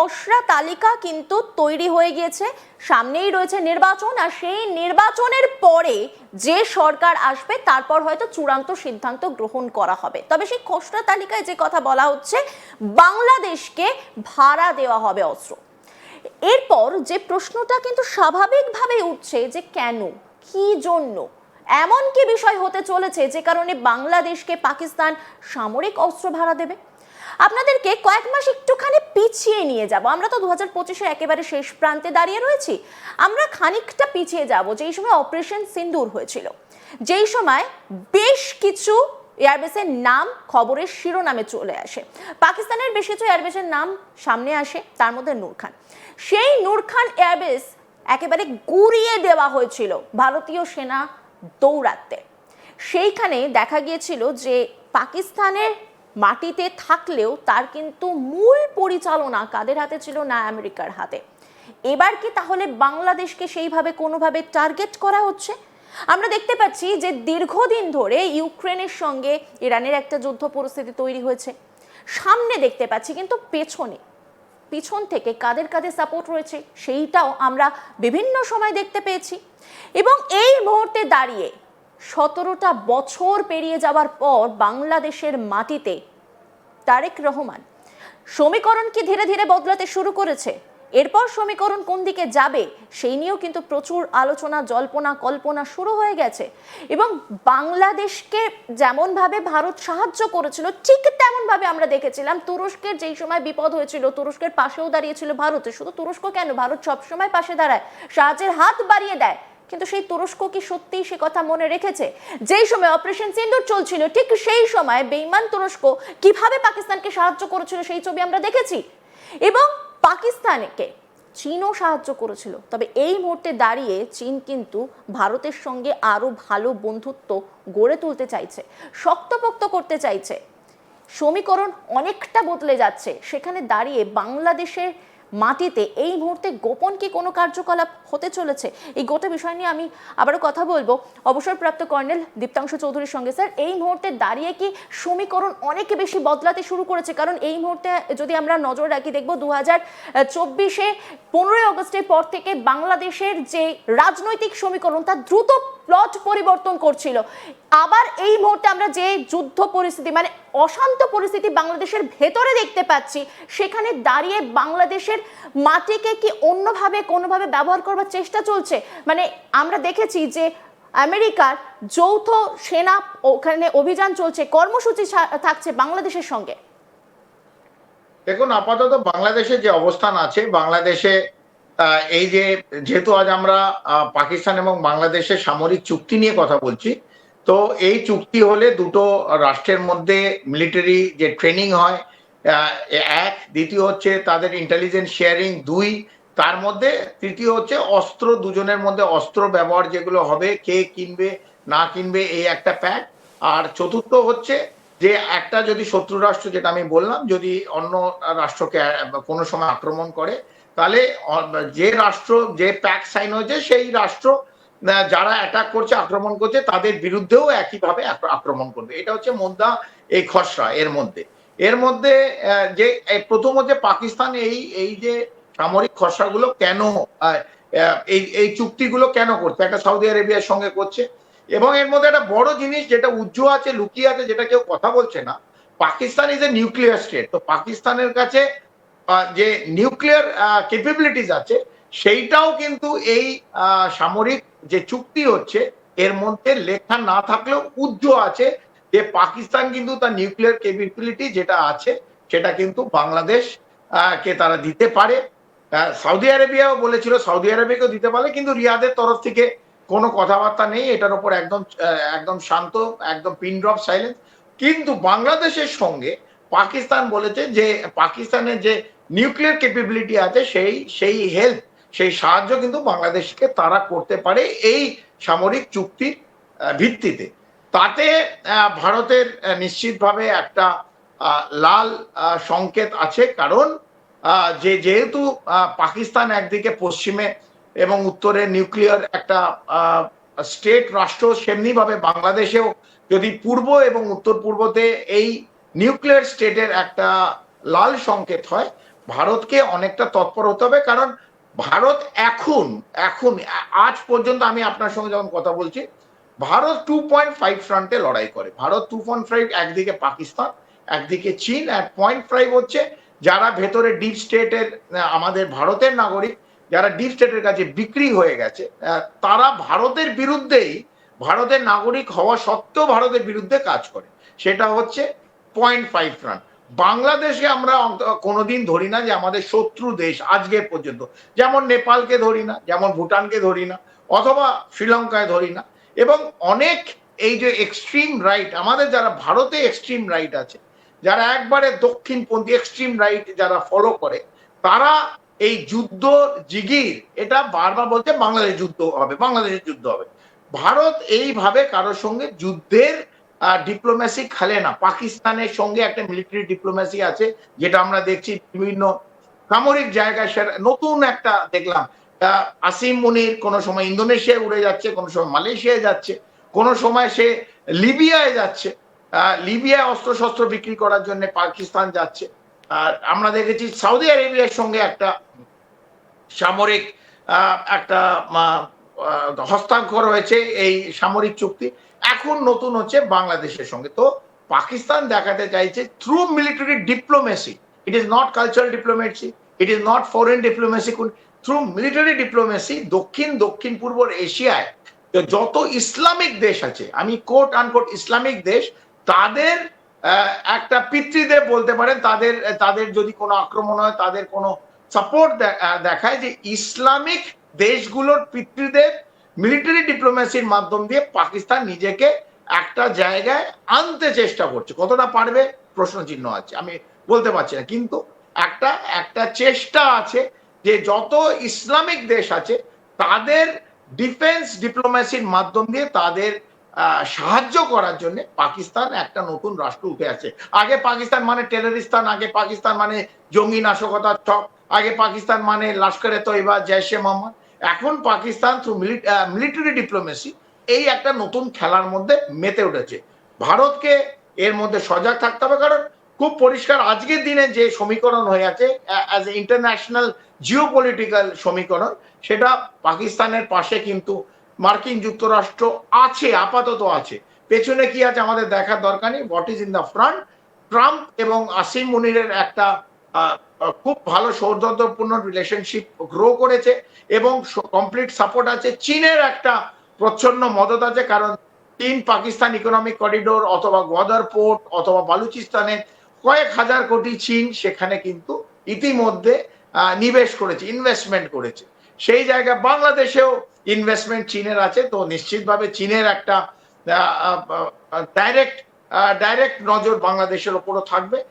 খসড়া তালিকা কিন্তু তৈরি হয়ে গিয়েছে, সামনেই রয়েছে নির্বাচন, আর সেই নির্বাচনের পরে যে সরকার আসবে তারপর হয়তো চূড়ান্ত সিদ্ধান্ত গ্রহণ করা হবে। তবে সেই খসড়া তালিকায় যে কথা বলা হচ্ছে, বাংলাদেশকে ভাড়া দেওয়া হবে অস্ত্র। এরপর যে প্রশ্নটা কিন্তু স্বাভাবিকভাবে উঠছে যে কেন, কি জন্য এমন কি বিষয় হতে চলেছে যে কারণে বাংলাদেশকে পাকিস্তান সামরিক অস্ত্র ভাড়া দেবে। আপনাদেরকে কয়েক মাস একটুখানি পিছিয়ে নিয়ে যাব। আমরা তো 2025-এর একেবারে শেষ প্রান্তে দাঁড়িয়ে রয়েছি। আমরা খানিকটা পিছিয়ে যাব, যেই সময় অপারেশন সিন্দুর হয়েছিল, যেই সময় বেশ কিছু এয়ারবেসের নাম খবরের শিরোনামে চলে আসে। পাকিস্তানের বেশ কিছু এয়ারবেসের নাম সামনে আসে, তার মধ্যে নূর খান। সেই নূর খান এয়ারবেস একেবারে গুড়িয়ে দেওয়া হয়েছিল ভারতীয় সেনা দৌরাত্মে। সেইখানে দেখা গিয়েছিল যে পাকিস্তানের মাটিতে থাকলেও তার কিন্তু মূল পরিচালনা কাদের হাতে ছিল, না আমেরিকার হাতে। এবার কি তাহলে বাংলাদেশকে সেইভাবে কোনোভাবে টার্গেট করা হচ্ছে? আমরা দেখতে পাচ্ছি যে দীর্ঘদিন ধরে ইউক্রেনের সঙ্গে ইরানের একটা যুদ্ধ পরিস্থিতি তৈরি হয়েছে, সামনে দেখতে পাচ্ছি, কিন্তু পিছন থেকে কাদের কাদের সাপোর্ট রয়েছে সেইটাও আমরা বিভিন্ন সময় দেখতে পেয়েছি। এবং এই মুহূর্তে দাঁড়িয়ে 17টা বছর পেরিয়ে যাওয়ার পর বাংলাদেশের মাটিতে তারেক রহমান সমীকরণ কি ধীরে ধীরে বদলাতে শুরু করেছে। এরপর সমীকরণ কোন দিকে যাবে সেই নিয়েও কিন্তু প্রচুর আলোচনা, জল্পনা কল্পনা শুরু হয়ে গেছে। এবং বাংলাদেশকে যেমনভাবে ভারত সাহায্য করেছিল, ঠিক তেমনভাবে আমরা দেখেছিলাম তুরস্কের যেই সময় বিপদ হয়েছিল, তুরস্কের পাশেও দাঁড়িয়েছিল ভারতে। শুধু তুরস্ক কেন, ভারত সবসময় পাশে দাঁড়ায়, সাহায্যের হাত বাড়িয়ে দেয়। কিন্তু সেই তুরস্ক কি সত্যিই সে কথা মনে রেখেছে? যেই সময় অপারেশন সিন্দুর চলছিল, ঠিক সেই সময় বেঈমান তুরস্ক কিভাবে পাকিস্তানকে সাহায্য করেছিল সেই ছবি আমরা দেখেছি। এবং পাকিস্তানকে চীনও সাহায্য করেছিল। তবে এই মুহূর্তে দাঁড়িয়ে চীন কিন্তু ভারতের সঙ্গে আরো ভালো বন্ধুত্ব গড়ে তুলতে চাইছে, শক্তপোক্ত করতে চাইছে। সমীকরণ অনেকটা বদলে যাচ্ছে। সেখানে দাঁড়িয়ে বাংলাদেশের মাটিতে এই মুহূর্তে গোপন কি কোনো কার্যকলাপ হতে চলেছে, এই গোটা বিষয় নিয়ে আমি আবারও কথা বলবো অবসরপ্রাপ্ত কর্নেল দীপ্তাংশু চৌধুরীর সঙ্গে। স্যার, এই মুহূর্তে দাঁড়িয়ে কি সমীকরণ অনেক বেশি বদলাতে শুরু করেছে? কারণ এই মুহূর্তে যদি আমরা নজর রাখি, দেখবো 2024-এ 15ই আগস্টের পর থেকে বাংলাদেশের যে রাজনৈতিক সমীকরণ তা দ্রুত প্লট পরিবর্তন করছিল। আবার এই মুহূর্তে আমরা যে যুদ্ধ পরিস্থিতি, মানে অশান্ত পরিস্থিতি বাংলাদেশের ভেতরে দেখতে পাচ্ছি, সেখানে দাঁড়িয়ে বাংলাদেশের মাটিকে কি অন্যভাবে কোনোভাবে ব্যবহার করবার চেষ্টা চলছে? মানে আমরা দেখেছি যে আমেরিকার যৌথ সেনা ওখানে অভিযান চলছে, কর্মসূচি থাকছে বাংলাদেশের সঙ্গে। দেখুন, আপাতত বাংলাদেশের যে অবস্থান আছে, বাংলাদেশে এই যে যেহেতু আজ আমরা পাকিস্তান এবং বাংলাদেশের সামরিক চুক্তি নিয়ে কথা বলছি, তো এই চুক্তি হলে দুটো রাষ্ট্রের মধ্যে মিলিটারি যে ট্রেনিং হয়, এক, দ্বিতীয় হচ্ছে তাদের ইন্টেলিজেন্স শেয়ারিং, দুই, তার মধ্যে তৃতীয় হচ্ছে অস্ত্র, দুজনের মধ্যে অস্ত্র ব্যবহার যেগুলো হবে, কে কিনবে না কিনবে, এই একটা প্যাক। আর চতুর্থ হচ্ছে যে একটা যদি শত্রু রাষ্ট্র, যেটা আমি বললাম, যদি অন্য রাষ্ট্রকে কোনো সময় আক্রমণ করে, তাহলে যে রাষ্ট্র যে প্যাক সাইন হয়েছে সেই রাষ্ট্র যারা অ্যাটাক করছে, আক্রমণ করছে, তাদের বিরুদ্ধেও একইভাবে আক্রমণ করবে। এটা হচ্ছে মোদ্দা এই খসড়া। এর মধ্যে যে প্রথম হচ্ছে পাকিস্তান এই যে সামরিক খসড়াগুলো কেন, এই চুক্তিগুলো কেন করছে, একটা সৌদি আরবিয়ার সঙ্গে করছে। এবং এর মধ্যে একটা বড় জিনিস যেটা উজ্জ্বল আছে, লুকিয়ে আছে, যেটা কেউ কথা বলছে না, Pakistan is a nuclear state. তো পাকিস্তানের কাছে যে নিউক্লিয়ার ক্যাপাবিলিটিস আছে, সেইটাও কিন্তু এই সামরিক যে চুক্তি হচ্ছে এর মধ্যে লেখা না থাকলেও উজ্জ্বল আছে যে পাকিস্তান কিন্তু তার নিউক্লিয়ার ক্যাপাবিলিটি যেটা আছে সেটা কিন্তু বাংলাদেশ কে তারা দিতে পারে। সৌদি আরবিয়াও বলেছিল সৌদি আরবিয়াকেও দিতে পারে, কিন্তু রিয়াদের তরফ থেকে কোনো কথাবার্তা নেই এটার উপর, একদম শান্ত, একদম পিন ড্রপ সাইলেন্স। কিন্তু বাংলাদেশের সঙ্গে পাকিস্তান বলেছে যে পাকিস্তানের যে নিউক্লিয়ার ক্যাপাবিলিটি আছে সেই হেল্প, সেই সাহায্য কিন্তু বাংলাদেশকে তারা করতে পারে এই সামরিক চুক্তির ভিত্তিতে। তাতে ভারতের নিশ্চিতভাবে একটা লাল সংকেত আছে, কারণ যেহেতু পাকিস্তান একদিকে পশ্চিমে এবং উত্তরে নিউক্লিয়ার একটা স্টেট রাষ্ট্র, সেমনি ভাবে বাংলাদেশেও যদি পূর্ব এবং উত্তর পূর্বতে এই নিউক্লিয়ার স্টেটের একটা লাল সংকেত হয়, ভারতকে অনেকটা তৎপর হতে হবে, কারণ ভারত এখন এখন আজ পর্যন্ত আমি আপনার সঙ্গে যখন কথা বলছি, ভারত 2.5 ফ্রন্টে লড়াই করে। ভারত 2.5, একদিকে পাকিস্তান, একদিকে চীন, আর 0.5 হচ্ছে যারা ভেতরে ডিপ স্টেটের, আমাদের ভারতের নাগরিক যারা ডিপ স্টেটের কাছে বিক্রি হয়ে গেছে, তারা ভারতের বিরুদ্ধেই, ভারতের নাগরিক হওয়া সত্ত্বেও ভারতের বিরুদ্ধে কাজ করে। সেটা হচ্ছে 0.5 ফ্রন্ট। বাংলাদেশে আমরা কোনোদিন ধরি না যে আমাদের শত্রু দেশ আজকে পর্যন্ত, যেমন নেপালকে ধরি না, যেমন ভুটানকে ধরি না, অথবা শ্রীলঙ্কায় ধরি না। এবং অনেক এই যে এক্সট্রিম রাইট, আমাদের যারা ভারতে এক্সট্রিম রাইট আছে, যারা একবারে দক্ষিণপন্থী এক্সট্রিম রাইট যারা ফলো করে, তারা এই যুদ্ধ জিগির এটা বারবার বলছে বাংলাদেশ যুদ্ধ হবে, বাংলাদেশের যুদ্ধ হবে। ভারত এইভাবে কারোর সঙ্গে যুদ্ধের ডিপ্লোম্যাসি খেলে না। পাকিস্তানের সঙ্গে একটা মিলিটারি ডিপ্লোম্যাসি আছে, যেটা আমরা দেখছি বিভিন্ন সামরিক জায়গায়। সেটা নতুন একটা দেখলাম, আসিম মুনির কোনো সময় ইন্দোনেশিয়ায় উড়ে যাচ্ছে, কোনো সময় মালয়েশিয়ায় যাচ্ছে, কোনো সময় সে লিবিয়ায় যাচ্ছে, লিবিয়ায় অস্ত্রশস্ত্র বিক্রি করার জন্য পাকিস্তান যাচ্ছে। আর আমরা দেখেছি সৌদি আরবিয়ার সঙ্গে একটা সামরিক একটা হস্তাক্ষর হয়েছে, এই সামরিক চুক্তি। এখন নতুন হচ্ছে বাংলাদেশের সঙ্গে। তো পাকিস্তান দেখাতে চাইছে through military diplomacy, it is not cultural diplomacy, it is not foreign diplomacy, through military diplomacy দক্ষিণ পূর্ব এশিয়ায় যত ইসলামিক দেশ আছে, আমি কোট আনকোট ইসলামিক দেশ, তাদের একটা পিতৃদেব বলতে পারেন, তাদের তাদের যদি কোনো আক্রমণ হয়, তাদের কোনো সাপোর্ট দেখায়, যে ইসলামিক দেশগুলোর পিতৃদেব মিলিটারি ডিপ্লোমেসির মাধ্যম দিয়ে পাকিস্তান নিজেকে একটা জায়গায় আনতে চেষ্টা করছে। কতটা পারবে প্রশ্ন চিহ্ন আছে, আমি বলতে পারছি না, কিন্তু একটা একটা চেষ্টা আছে যে যত ইসলামিক দেশ আছে তাদের ডিফেন্স ডিপ্লোমেসির মাধ্যম দিয়ে তাদের সাহায্য করার জন্য পাকিস্তান একটা নতুন রাষ্ট্র উঠে আসে। আগে পাকিস্তান মানে টেররিস্তান, আগে পাকিস্তান মানে জঙ্গি নাশকতার ছক, আগে পাকিস্তান মানে লস্করে তৈবা, জৈশে মোহাম্মদ। এখন পাকিস্তান থ্রু মিলিটারি ডিপ্লোমেসি এই একটা নতুন খেলার মধ্যে মেতে উঠেছে। ভারতকে এর মধ্যে সজাগ থাকতে হবে, কারণ খুব পরিষ্কার আজকের দিনে যে সমীকরণ হয়ে আছে অ্যাজ এ ইন্টারন্যাশনাল জিওপলিটিক্যাল সমীকরণ, সেটা পাকিস্তানের পাশে কিন্তু মার্কিন যুক্তরাষ্ট্র আছে, আপাতত আছে। পেছনে কি আছে আমাদের দেখার দরকার নেই, what is in the front. Trump এবং আসিম মুনিরের একটা খুব ভালো সৌহার্দ্যপূর্ণ রিলেশনশিপ গ্রো করেছে, এবং কমপ্লিট সাপোর্ট আছে। চীনের একটা প্রচ্ছন্ন মদত আছে, কারণ চীন পাকিস্তান ইকোনমিক করিডোর অথবা গোয়াদার পোর্ট অথবা বালুচিস্তানের কয়েক হাজার কোটি চীন সেখানে কিন্তু ইতিমধ্যে নিবেশ করেছে, ইনভেস্টমেন্ট করেছে। সেই জায়গায় বাংলাদেশেও ইনভেস্টমেন্ট চীনের আছে। তো নিশ্চিতভাবে চীনের একটা ডাইরেক্ট নজর বাংলাদেশের ওপরও থাকবে।